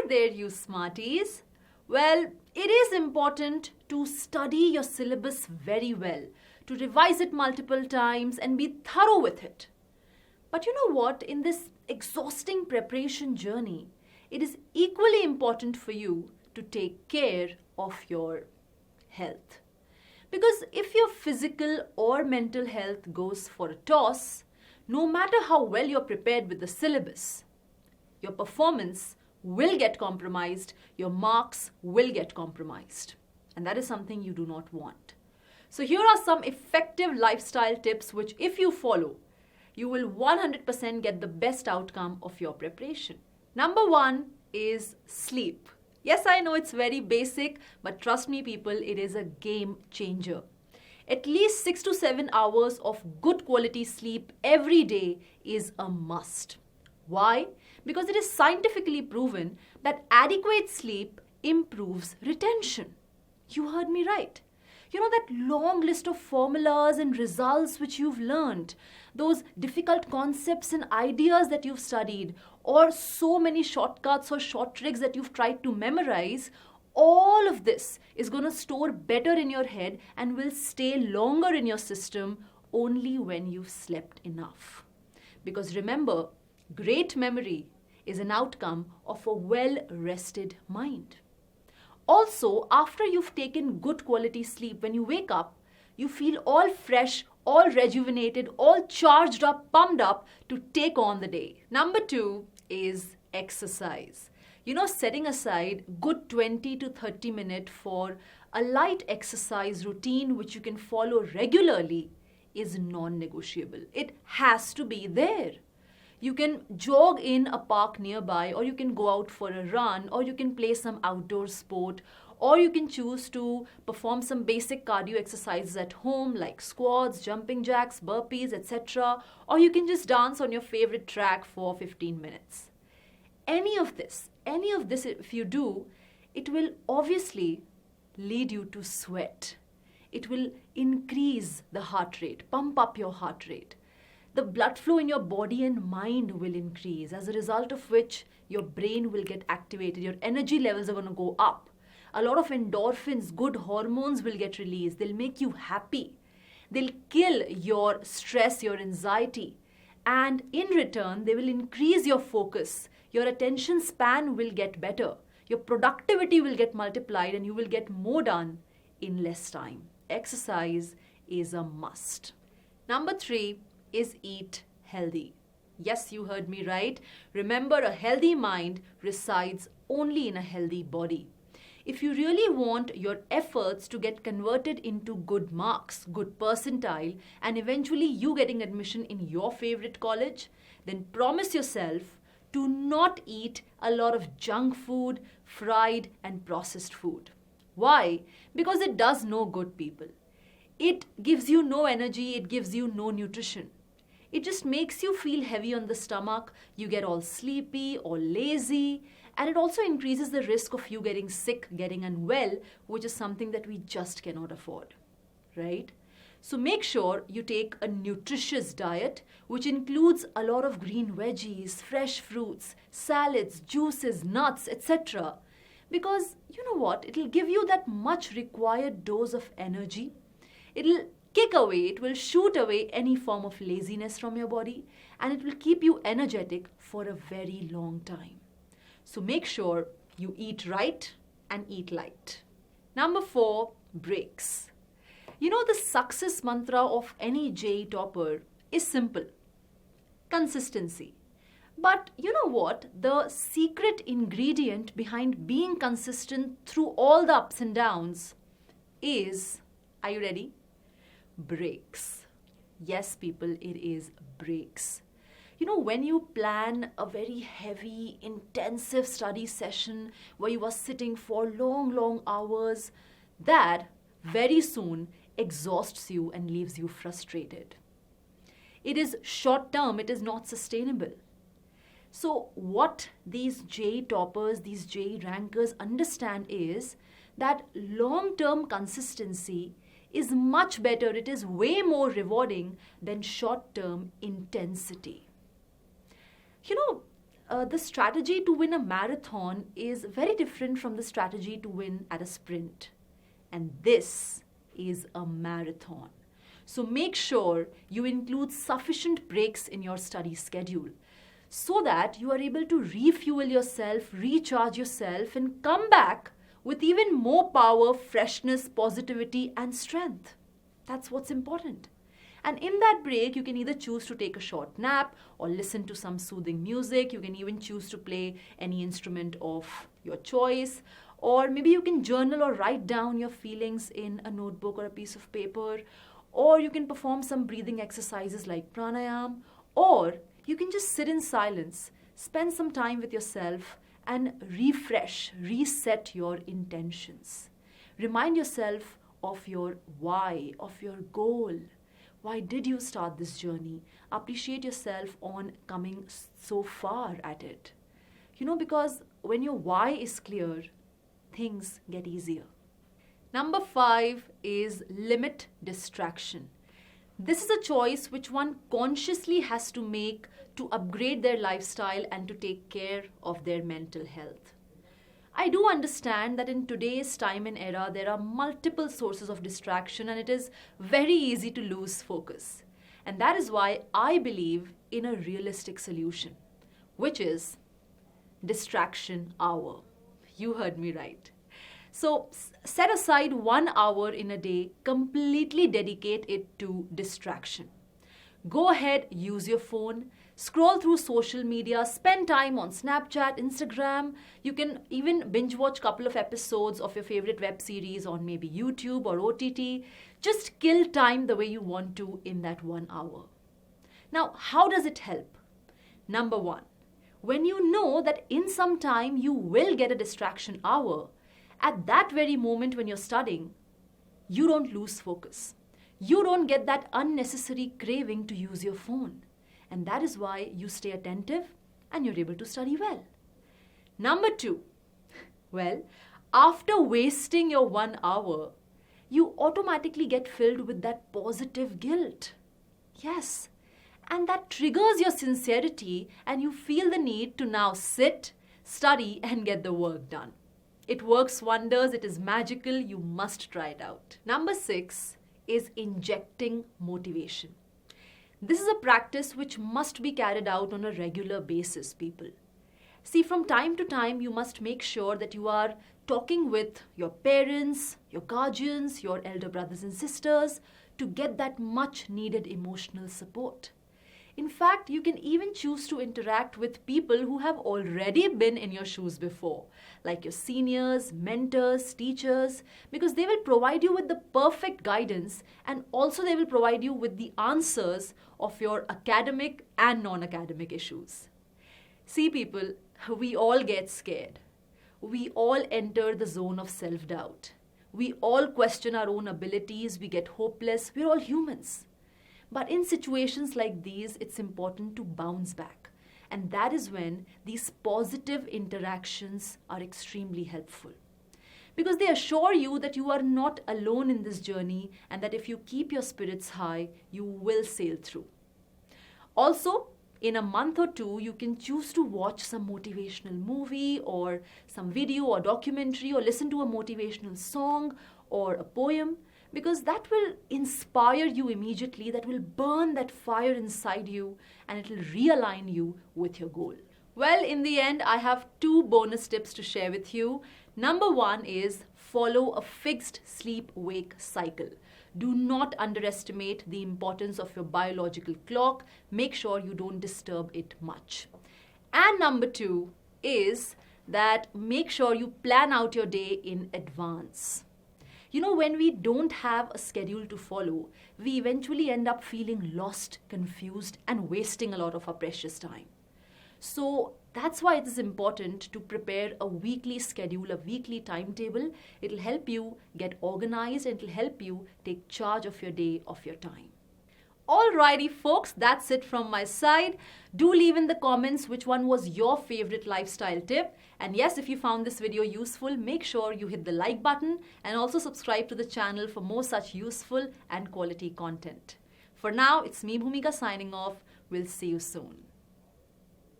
there, you smarties. Well, it is important to study your syllabus very well, to revise it multiple times and be thorough with it. But you know what? In this exhausting preparation journey, it is equally important for you to take care of your health. Because if your physical or mental health goes for a toss, no matter how well you're prepared with the syllabus, your performance will get compromised, your marks will get compromised. And that is something you do not want. So here are some effective lifestyle tips which if you follow, you will 100% get the best outcome of your preparation. Number 1 is sleep. Yes, I know it's very basic, but trust me people, it is a game changer. At least 6 to 7 hours of good quality sleep every day is a must. Why? Because it is scientifically proven that adequate sleep improves retention. You heard me right. You know that long list of formulas and results which you've learned, those difficult concepts and ideas that you've studied, or so many shortcuts or short tricks that you've tried to memorize, all of this is going to store better in your head and will stay longer in your system only when you've slept enough. Because remember, great memory is an outcome of a well-rested mind. Also, after you've taken good quality sleep, when you wake up, you feel all fresh, all rejuvenated, all charged up, pumped up to take on the day. Number 2 is exercise. You know, setting aside good 20 to 30 minutes for a light exercise routine which you can follow regularly is non-negotiable. It has to be there. You can jog in a park nearby, or you can go out for a run, or you can play some outdoor sport, or you can choose to perform some basic cardio exercises at home like squats, jumping jacks, burpees, etc. Or you can just dance on your favorite track for 15 minutes. Any of this if you do, it will obviously lead you to sweat. It will increase the heart rate, pump up your heart rate. The blood flow in your body and mind will increase, as a result of which your brain will get activated. Your energy levels are going to go up. A lot of endorphins, good hormones will get released. They'll make you happy. They'll kill your stress, your anxiety. And in return, they will increase your focus. Your attention span will get better. Your productivity will get multiplied and you will get more done in less time. Exercise is a must. Number 3 is eat healthy. Yes, you heard me right. Remember, a healthy mind resides only in a healthy body. If you really want your efforts to get converted into good marks, good percentile, and eventually you getting admission in your favorite college, then promise yourself to not eat a lot of junk food, fried and processed food. Why? Because it does no good, people. It gives you no energy, it gives you no nutrition. It just makes you feel heavy on the stomach, you get all sleepy or lazy, and it also increases the risk of you getting sick, getting unwell, which is something that we just cannot afford, right? So make sure you take a nutritious diet, which includes a lot of green veggies, fresh fruits, salads, juices, nuts, etc. Because you know what? It'll give you that much required dose of energy. It'll kick away, it will shoot away any form of laziness from your body, and it will keep you energetic for a very long time. So make sure you eat right and eat light. Number 4, breaks. You know, the success mantra of any JEE topper is simple: consistency. But you know what? The secret ingredient behind being consistent through all the ups and downs is, are you ready? Breaks. Yes, people, it is breaks. You know, when you plan a very heavy, intensive study session where you are sitting for long hours, that very soon exhausts you and leaves you frustrated. It is short term, it is not sustainable. So what these JEE toppers, these JEE rankers understand is that long-term consistency is much better, it is way more rewarding than short-term intensity. You know, the strategy to win a marathon is very different from the strategy to win at a sprint. And this is a marathon. So make sure you include sufficient breaks in your study schedule so that you are able to refuel yourself, recharge yourself, and come back with even more power, freshness, positivity, and strength. That's what's important. And in that break, you can either choose to take a short nap or listen to some soothing music. You can even choose to play any instrument of your choice. Or maybe you can journal or write down your feelings in a notebook or a piece of paper. Or you can perform some breathing exercises like pranayam. Or you can just sit in silence, spend some time with yourself and refresh, reset your intentions. Remind yourself of your why, of your goal. Why did you start this journey? Appreciate yourself on coming so far at it. Because when your why is clear, things get easier. Number 5 is limit distraction. This is a choice which one consciously has to make to upgrade their lifestyle and to take care of their mental health. I do understand that in today's time and era, there are multiple sources of distraction and it is very easy to lose focus. And that is why I believe in a realistic solution, which is distraction hour. You heard me right. So set aside 1 hour in a day, completely dedicate it to distraction. Go ahead, use your phone, scroll through social media, spend time on Snapchat, Instagram. You can even binge watch a couple of episodes of your favorite web series on maybe YouTube or OTT. Just kill time the way you want to in that 1 hour. Now, how does it help? Number 1, when you know that in some time you will get a distraction hour, at that very moment when you're studying, you don't lose focus. You don't get that unnecessary craving to use your phone. And that is why you stay attentive and you're able to study well. Number 2, after wasting your 1 hour, you automatically get filled with that positive guilt. Yes, and that triggers your sincerity and you feel the need to now sit, study and get the work done. It works wonders, it is magical, you must try it out. Number 6 is injecting motivation. This is a practice which must be carried out on a regular basis, people. See, from time to time, you must make sure that you are talking with your parents, your guardians, your elder brothers and sisters to get that much needed emotional support. In fact, you can even choose to interact with people who have already been in your shoes before, like your seniors, mentors, teachers, because they will provide you with the perfect guidance and also they will provide you with the answers of your academic and non-academic issues. See people, we all get scared. We all enter the zone of self-doubt. We all question our own abilities, we get hopeless, we're all humans. But in situations like these, it's important to bounce back. And that is when these positive interactions are extremely helpful. Because they assure you that you are not alone in this journey and that if you keep your spirits high, you will sail through. Also, in a month or 2, you can choose to watch some motivational movie or some video or documentary or listen to a motivational song or a poem, because that will inspire you immediately, that will burn that fire inside you and it will realign you with your goal. Well, in the end, I have 2 bonus tips to share with you. Number 1 is follow a fixed sleep-wake cycle. Do not underestimate the importance of your biological clock. Make sure you don't disturb it much. And number 2 is that make sure you plan out your day in advance. When we don't have a schedule to follow, we eventually end up feeling lost, confused, and wasting a lot of our precious time. So that's why it is important to prepare a weekly schedule, a weekly timetable. It'll help you get organized and it'll help you take charge of your day, of your time. Alrighty folks, that's it from my side. Do leave in the comments which one was your favorite lifestyle tip. And yes, if you found this video useful, make sure you hit the like button and also subscribe to the channel for more such useful and quality content. For now, it's me Bhoomika signing off. We'll see you soon.